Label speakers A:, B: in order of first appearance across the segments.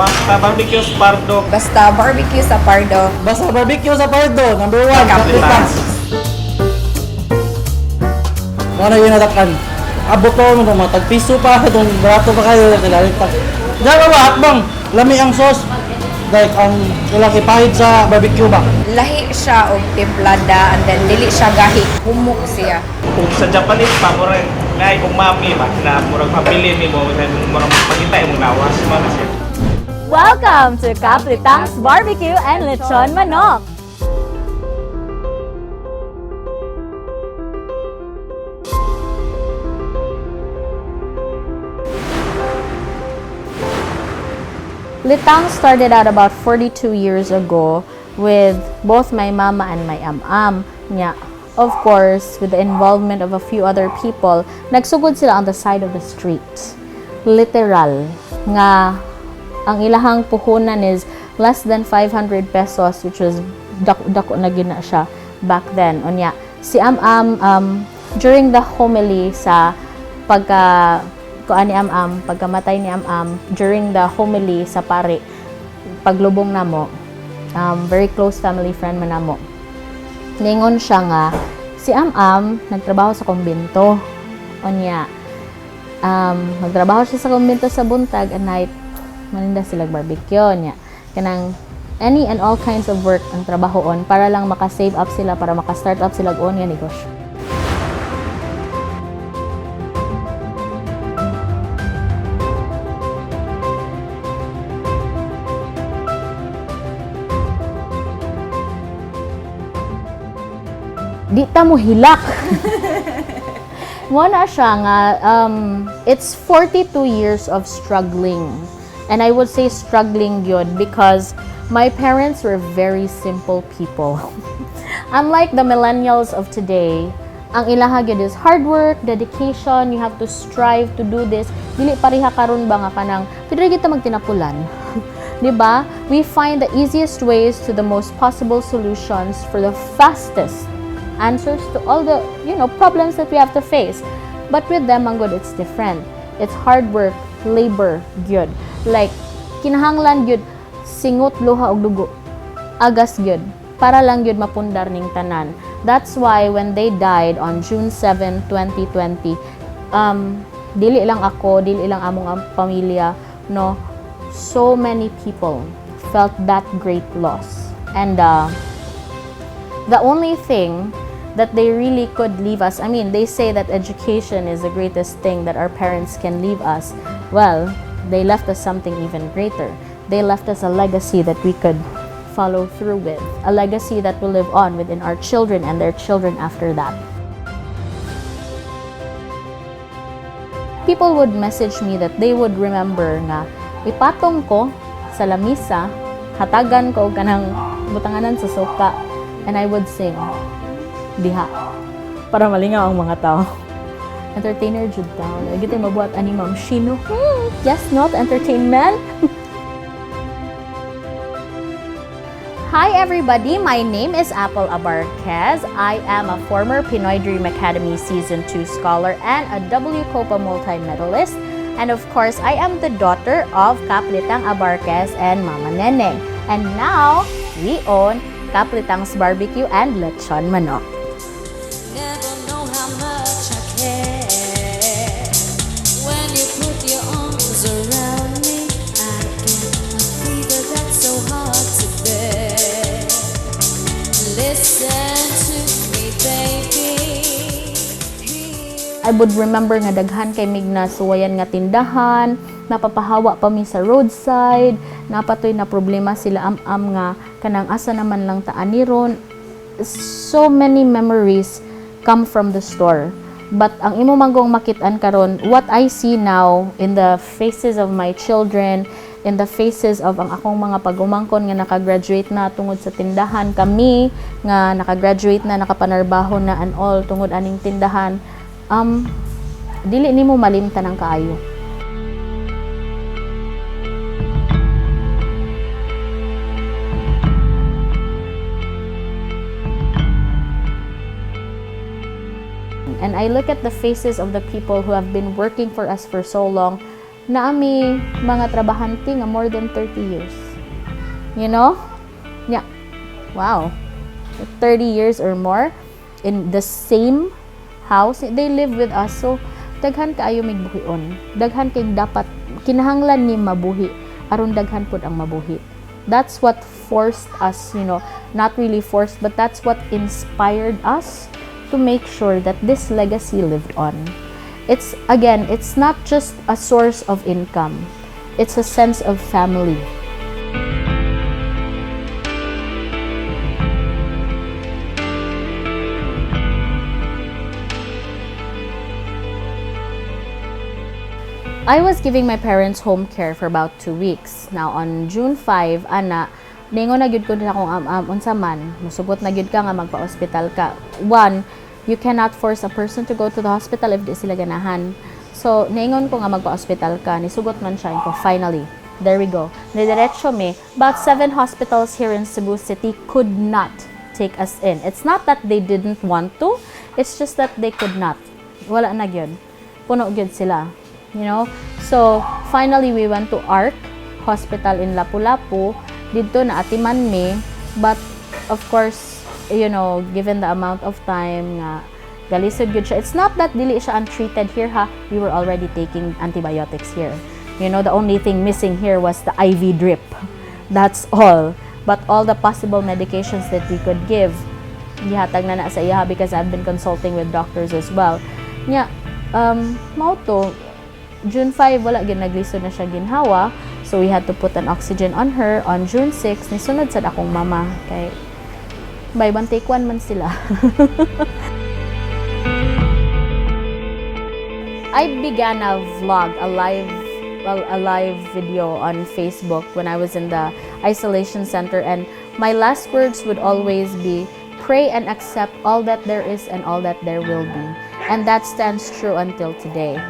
A: Basta barbecue Pardo.
B: Basta barbecue sa Pardo.
C: Basta barbecue sa Pardo, number 1,
A: Kapitan.
C: Ano yun natakan? Abot ko mo mga tagpiso pa, itong barato pa kayo, nilalitak. Diyan ba hakbang? Lami ang sauce. Like, ang ilang ipahid sa barbecue ba?
B: Lahi siya og templada and then dili siya gahi. Humok siya.
A: Kung sa Japanese pa mo rin, may umami ba na murag pabilin ni mo, murag pagkita mo nawas mo na siya.
D: Welcome to Kaplitang's Barbecue and Lechon Manok! Litang started out about 42 years ago with both my mama and my am-am. Nya, of course, with the involvement of a few other people, nagsugod sila on the side of the street. Literal. Nga, ang ilahang puhunan is less than 500 pesos, which was dako na gina siya back then. Onya, si am-am, during the homily sa pagkamatay ni am-am, during the homily sa pare, paglubong namo, very close family friend man namo. Ningon siya nga, si am-am nagtrabaho sa kumbento. Onya, nagtrabaho siya sa kumbento sa buntag at night, maninda sila barbecue niya. Kanang any and all kinds of work ang trabahoon para lang maka-save up sila, para maka-start up sila og nga negosyo. Di ta mo hilak. Mo na siya nga, it's 42 years of struggling. And I would say struggling good because my parents were very simple people. Unlike the millennials of today, ang ilaha gyud is hard work, dedication, you have to strive to do this. Dili pareha karon ba nga kanang pwede kita magtinapulan. Diba? We find the easiest ways to the most possible solutions for the fastest answers to all the, problems that we have to face. But with them, ang good, it's different. It's hard work, labor, good. Like, kinahanglan good, singot, luha, og dugo. Agas good. Para lang good mapundar ning tanan. That's why when they died on June 7, 2020, dili lang ako, dili lang among pamilya, no, so many people felt that great loss. And the only thing that they really could leave us, I mean, they say that education is the greatest thing that our parents can leave us. Well, they left us something even greater. They left us a legacy that we could follow through with, a legacy that will live on within our children and their children after that. People would message me that they would remember nga, ipatong ko sa lamisa, hatagan ko kanang butanganan sa suka, and I would sing diha para malingaw ang mga tao. Entertainer jud daw. Gitay mabuhat ani Ma'am Shino. Yes, not entertainment. Hi everybody, my name is Apple Abarquez. I am a former Pinoy Dream Academy Season 2 scholar and a W Copa multi-medalist. And of course, I am the daughter of Kaplitang Abarquez and Mama Neneng. And now, we own Kaplitang's Barbecue and Lechon Manok.
E: Never know how much I care when you put your arms around me. I get a fever that's so hard to bear. Listen to me, baby.
D: I would remember nga daghan kay mig na suwayan nga tindahan, napapahawa pa mi sa roadside, napatoy na problema sila am-am nga kanang asa naman lang taan ni ron. So many memories come from the store. But ang imo manggong makitaan karon, what I see now in the faces of my children, in the faces of ang akong mga pagumangkon nga nakagraduate na tungod sa tindahan, kami nga nakagraduate na, nakapanarbaho na and all tungod aning tindahan, dili nimo malimtan ang kaayo. And I look at the faces of the people who have been working for us for so long. naami mga trabahante nga more than 30 years. You know? Yeah. Wow. 30 years or more in the same house. They live with us. So, daghan kaayo mig buhion. Daghan kay dapat kinahanglan ni mabuhi aron daghan pud ang mabuhi. That's what forced us, not really forced, but that's what inspired us to make sure that this legacy lived on. It's not just a source of income. It's a sense of family. I was giving my parents home care for about 2 weeks. Now, on June 5, ningon na gyud ko na akong unsa man, musubot na gyud ka nga magpa-hospital ka. One, you cannot force a person to go to the hospital if di sila ganahan. So, ningon ko nga magpa-hospital ka, nisugot man siya ko. Finally, there we go. Nidiretso me. About 7 hospitals here in Cebu City could not take us in. It's not that they didn't want to, it's just that they could not. Wala na gyud. Puno gyud sila. So finally we went to ARC Hospital in Lapu-Lapu. Dito na atiman me, but of course, given the amount of time nga galisod gyud siya. It's not that dili siya untreated here ha. We were already taking antibiotics here. The only thing missing here was the IV drip. That's all. But all the possible medications that we could give, gihatag na sa iya because I've been consulting with doctors as well. Mao to June 5, wala ginaglisod na siya ginhawa. So, we had to put an oxygen on her. On June 6, nisunod sad akong mama. Kay, by one take one man sila. I began a vlog, a live video on Facebook when I was in the isolation center. And my last words would always be, pray and accept all that there is and all that there will be. And that stands true until today.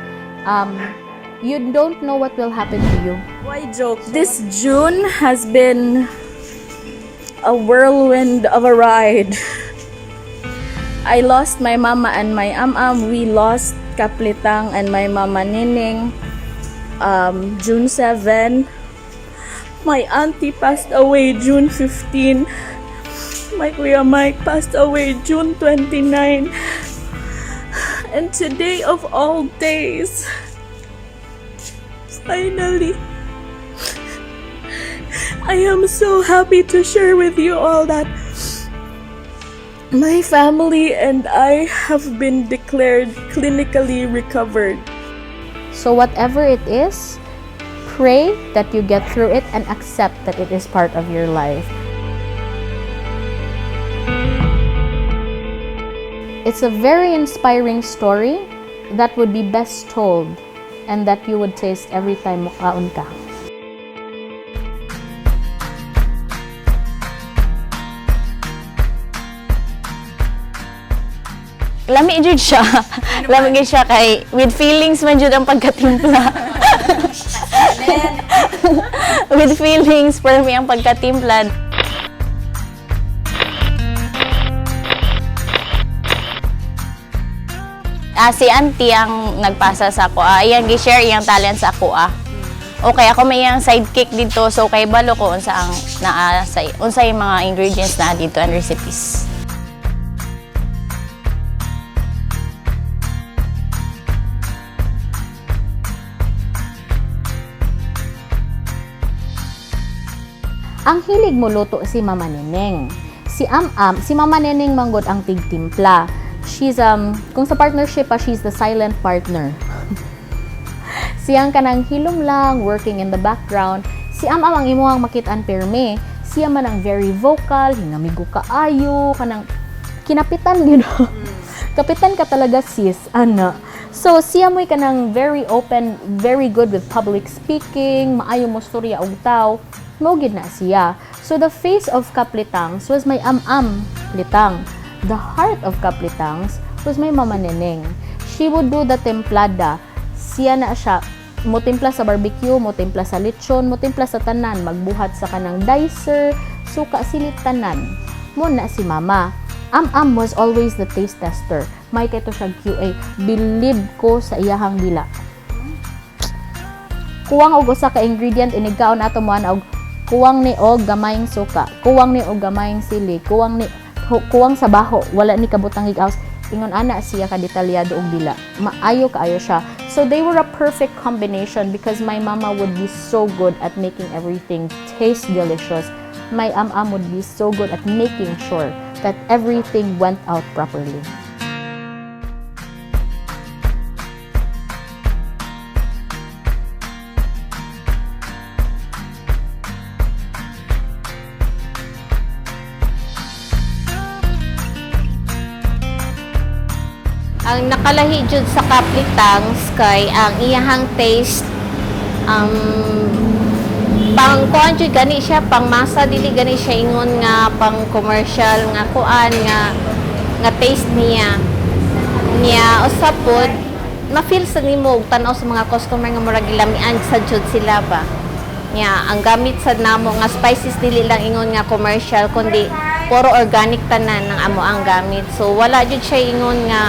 D: You don't know what will happen to you.
F: Why joke? This June has been a whirlwind of a ride. I lost my mama and my am. We lost Kaplitang and my mama Nining. June 7. My auntie passed away June 15. My Kuya Mike passed away June 29. And today of all days, finally, I am so happy to share with you all that my family and I have been declared clinically recovered.
D: So whatever it is, pray that you get through it and accept that it is part of your life. It's a very inspiring story that would be best told and that you would taste every time mukaon ka.
G: Lami jud siya. Lami gid siya kay with feelings man jud ang pagkatimpla. With feelings for me ang pagkatimpla. Si auntie ang nagpasa sa ako. Iyang gi-share iyang talent sa ako. Okay, ako may iyang sidekick dito. So kay balo ko unsa ang unsa yung mga ingredients na dito and recipes.
D: Ang hilig mo luto si Mama Neneng. Si Mama Neneng manggod ang tigtimpla. She's kung sa partnership pa, she's the silent partner. Siyang kanang hilom lang, working in the background. Si ang imuhang makit-an perme. Siya man ang very vocal, hingamigo kaayo, kanang kinapitan Kapitan ka talaga sis, ana. So siya mo'y kanang very open, very good with public speaking, maayo mo storya og tao. Mogid na siya. So the face of Kaplitangs was my Litang. The heart of Kaplitangs was my Mama Neneng. She would do the templada. Siya na siya. Mutimpla sa barbecue, mutimpla sa lechon, mutimpla sa tanan. Magbuhat sa kanang dicer, suka silit tanan. Muna si Mama. Was always the taste tester. May kaito siya QA. Believe ko sa iyahang dila. kuwang og usa ka ingredient inigaon ato mo og kuwang ni og gamayng suka, kuwang ni og gamayng sili, kuwang sa baho, wala ni kabutang higaos. Ingon ana siya ka detalyado og dila. Maayo kaayo siya. So they were a perfect combination because my mama would be so good at making everything taste delicious. My would be so good at making sure that everything went out properly.
G: Ang nakalahi jud sa Kaplitangs kay ang iyahang taste pang kuan jud gani siya, pang masa dili gani siya ingon nga pang commercial nga kuan nga taste niya usap pod ma-feel sa nimo og tan-aw sa mga customer nga murag gilamian sa jud sila ba nya ang gamit sad namo nga spices dili lang ingon nga commercial kundi puro organic tanan ng amo ang gamit, so wala jud siya ingon nga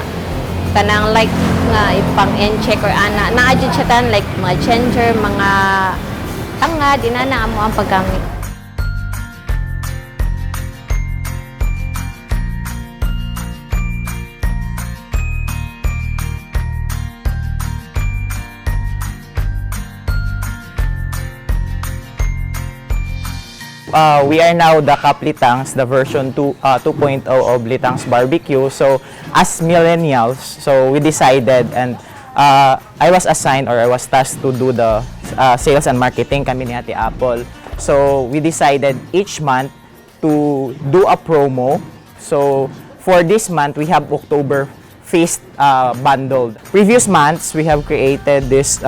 G: tanang like nga ipang check or ana naa jud siya tan like mga ginger, mga tanga dinana amo ang paggamit.
H: We are now the Kaplitangs, the version 2.0 of Litangs Barbecue. So as millennials, so we decided and I was assigned or I was tasked to do the sales and marketing kami ni Ate Apple. So we decided each month to do a promo. So for this month, we have October Feast bundled. Previous months, we have created this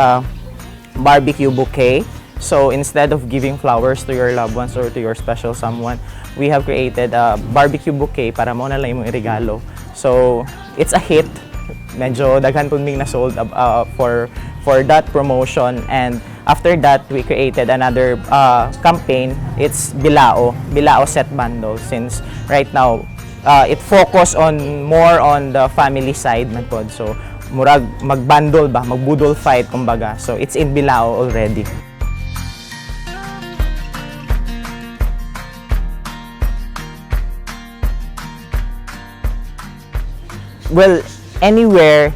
H: barbecue bouquet. So instead of giving flowers to your loved ones or to your special someone, we have created a barbecue bouquet para mo na lang imong irigalo. So it's a hit. Medyo daghan pud ming na sold for that promotion, and after that we created another campaign. It's Bilao set bundle, since right now it focus on more on the family side man pod. So murag magbundle ba, magbudol fight kumbaga. So it's in Bilao already. Well, anywhere,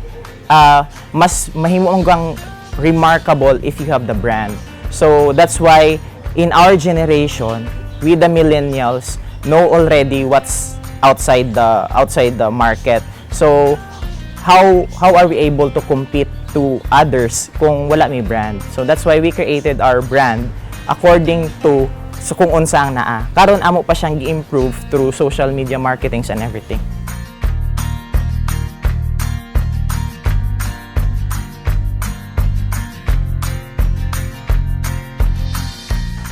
H: mas mahimo kang remarkable if you have the brand. So that's why in our generation, we the millennials know already what's outside the market. So how are we able to compete to others kung wala may brand? So that's why we created our brand according to so kung unsa ang naa. Karon amo pa siyang gi-improve through social media marketings and everything.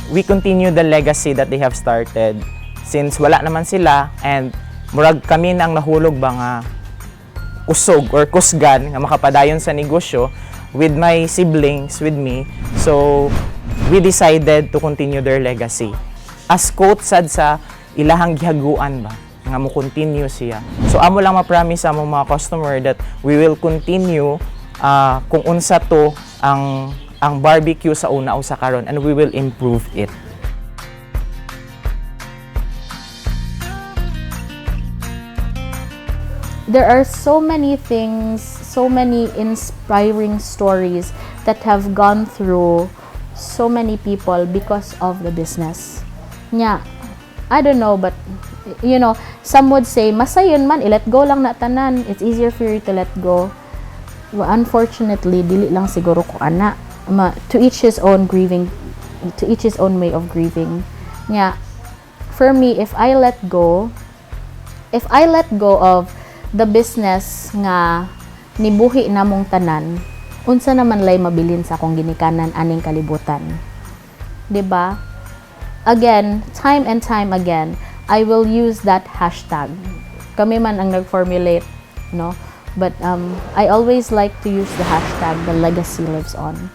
H: We continue the legacy that they have started since wala naman sila, and murag kami nang nahulog ba nga usog or kusgan nga makapadayon sa negosyo with my siblings, with me. So we decided to continue their legacy. As quote sad sa ilahang gihaguan ba nga mo continue siya. So amo lang ma-promise sa among mga customer that we will continue kung unsa to ang barbecue sa una o sa karon, and we will improve it.
D: There are so many things, so many inspiring stories that have gone through so many people because of the business. Nya, I don't know, but you know, some would say, masayon man, i-let go lang na tanan. It's easier for you to let go. Well, unfortunately, dili lang siguro ko ana. To each his own grieving, to each his own way of grieving. Yeah, for me, if I let go of the business nga nibuhi namong tanan, unsa naman lay mabilin sa akong ginikanan aning kalibutan, diba? Again, time and time again, I will use that hashtag. Kami man ang nag-formulate, no? But I always like to use the hashtag, the legacy lives on.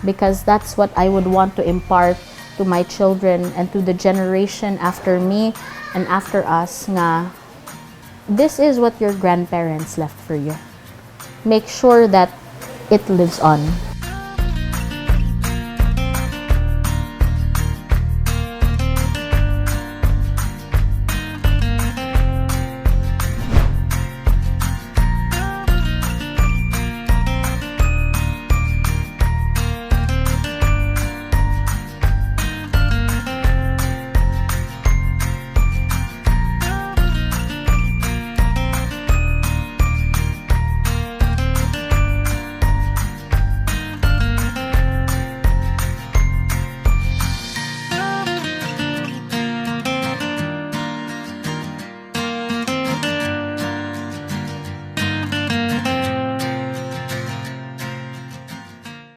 D: Because that's what I would want to impart to my children and to the generation after me and after us nga this is what your grandparents left for you. Make sure that it lives on.